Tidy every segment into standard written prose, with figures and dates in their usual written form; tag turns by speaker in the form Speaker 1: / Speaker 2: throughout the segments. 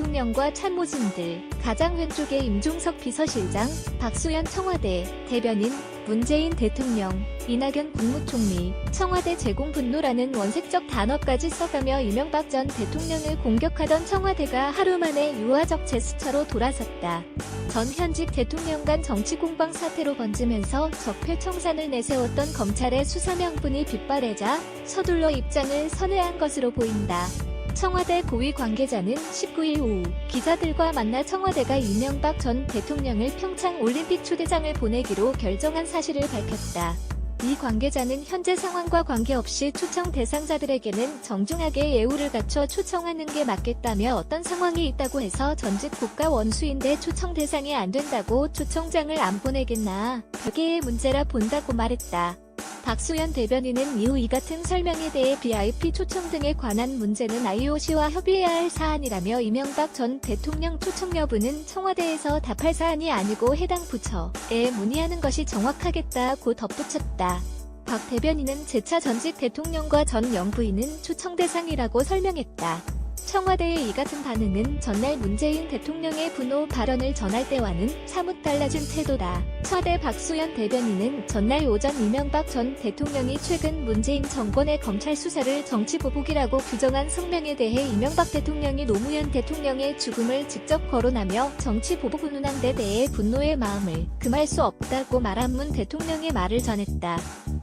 Speaker 1: 대통령과 참모진들, 가장 왼쪽에 임종석 비서실장, 박수현 청와대 대변인, 문재인 대통령, 이낙연 국무총리, 청와대 제공 분노라는 원색적 단어까지 써가며 이명박 전 대통령을 공격하던 청와대가 하루 만에 유화적 제스처로 돌아섰다. 전 현직 대통령 간 정치 공방 사태로 번지면서 적폐청산을 내세웠던 검찰의 수사 명분이 빗발해자 서둘러 입장을 선회한 것으로 보인다. 청와대 고위 관계자는 19일 오후 기자들과 만나 청와대가 이명박 전 대통령을 평창 올림픽 초대장을 보내기로 결정한 사실을 밝혔다. 이 관계자는 현재 상황과 관계없이 초청 대상자들에게는 정중하게 예우를 갖춰 초청하는 게 맞겠다며 어떤 상황이 있다고 해서 전직 국가 원수인데 초청 대상이 안 된다고 초청장을 안 보내겠나 별개의 문제라 본다고 말했다. 박수현 대변인은 이후 이 같은 설명에 대해 VIP 초청 등에 관한 문제는 IOC와 협의해야 할 사안이라며 이명박 전 대통령 초청 여부는 청와대에서 답할 사안이 아니고 해당 부처에 문의하는 것이 정확하겠다고 덧붙였다. 박 대변인은 재차 전직 대통령과 전 영부인은 초청 대상이라고 설명했다. 청와대의 이 같은 반응은 전날 문재인 대통령의 분노 발언을 전할 때와는 사뭇 달라진 태도다. 청와대 박수현 대변인은 전날 오전 이명박 전 대통령이 최근 문재인 정권의 검찰 수사를 정치보복이라고 규정한 성명에 대해 이명박 대통령이 노무현 대통령의 죽음을 직접 거론하며 정치보복 운운한 데 대해 분노의 마음을 금할 수 없다고 말한 문 대통령의 말을 전했다.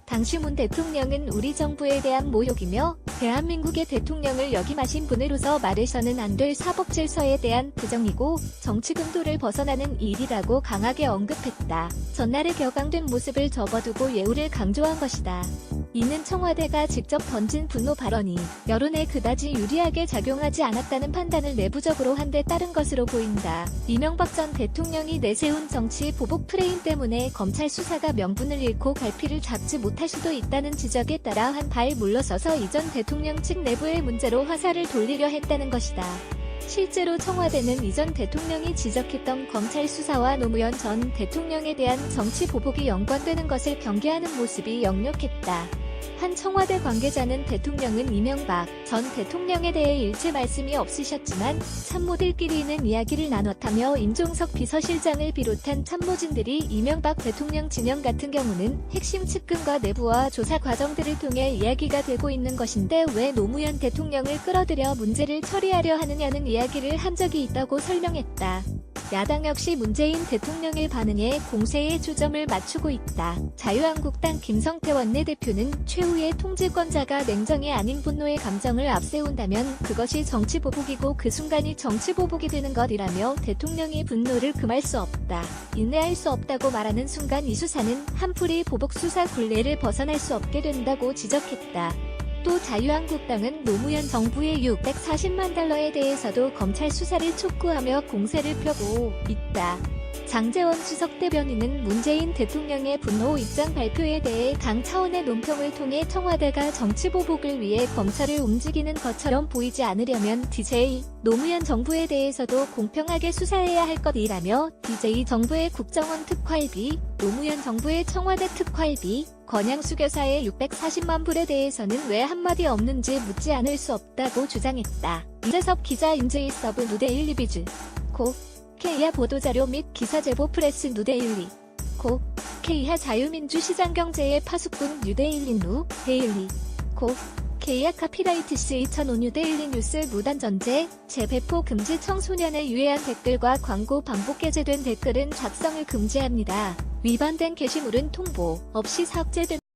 Speaker 1: 당시 문 대통령은 우리 정부에 대한 모욕이며 대한민국의 대통령을 역임하신 분으로서 말해서는 안 될 사법질서에 대한 부정이고 정치 금도를 벗어나는 일이라고 강하게 언급했다. 전날의 격앙된 모습을 접어두고 예우를 강조한 것이다. 이는 청와대가 직접 던진 분노 발언이 여론에 그다지 유리하게 작용하지 않았다는 판단을 내부적으로 한 데 따른 것으로 보인다. 이명박 전 대통령이 내세운 정치 보복 프레임 때문에 검찰 수사가 명분을 잃고 갈피를 잡지 못할 수도 있다는 지적에 따라 한 발 물러서서 이전 대통령 측 내부의 문제로 화살을 돌리려 했다는 것이다. 실제로 청와대는 이전 대통령이 지적했던 검찰 수사와 노무현 전 대통령에 대한 정치 보복이 연관되는 것을 경계하는 모습이 역력했다. 한 청와대 관계자는 대통령은 이명박 전 대통령에 대해 일체 말씀이 없으셨지만 참모들끼리는 이야기를 나눴다며 임종석 비서실장을 비롯한 참모진들이 이명박 대통령 진영 같은 경우는 핵심 측근과 내부와 조사 과정들을 통해 이야기가 되고 있는 것인데 왜 노무현 대통령을 끌어들여 문제를 처리하려 하느냐는 이야기를 한 적이 있다고 설명했다. 야당 역시 문재인 대통령의 반응에 공세의 초점을 맞추고 있다. 자유한국당 김성태 원내대표는 최후의 통치권자가 냉정이 아닌 분노의 감정을 앞세운다면 그것이 정치보복이고 그 순간이 정치보복이 되는 것이라며 대통령이 분노를 금할 수 없다. 인내할 수 없다고 말하는 순간 이 수사는 한풀이 보복수사 굴레를 벗어날 수 없게 된다고 지적했다. 또 자유한국당은 노무현 정부의 640만 달러에 대해서도 검찰 수사를 촉구하며 공세를 펴고 있다. 장제원 수석 대변인은 문재인 대통령의 분노 입장 발표에 대해 당 차원의 논평을 통해 청와대가 정치보복을 위해 검찰을 움직이는 것처럼 보이지 않으려면 DJ 노무현 정부에 대해서도 공평하게 수사해야 할 것이라며 DJ 정부의 국정원 특활비, 노무현 정부의 청와대 특활비, 권양수교사의 640만 불에 대해서는 왜 한마디 없는지 묻지 않을 수 없다고 주장했다. 이재섭 기자 임재희 서브 누데일리 비즈 고 K야 보도자료 및 기사 제보 프레스 누데일리 고 K야 자유민주시장경제의 파수꾼 뉴데일리 누 데일리 고 K야 카피라이트스 2005 뉴데일리 뉴스 무단 전제, 재배포 금지 청소년에 유해한 댓글과 광고 반복 게재된 댓글은 작성을 금지합니다. 위반된 게시물은 통보 없이 삭제됩니다.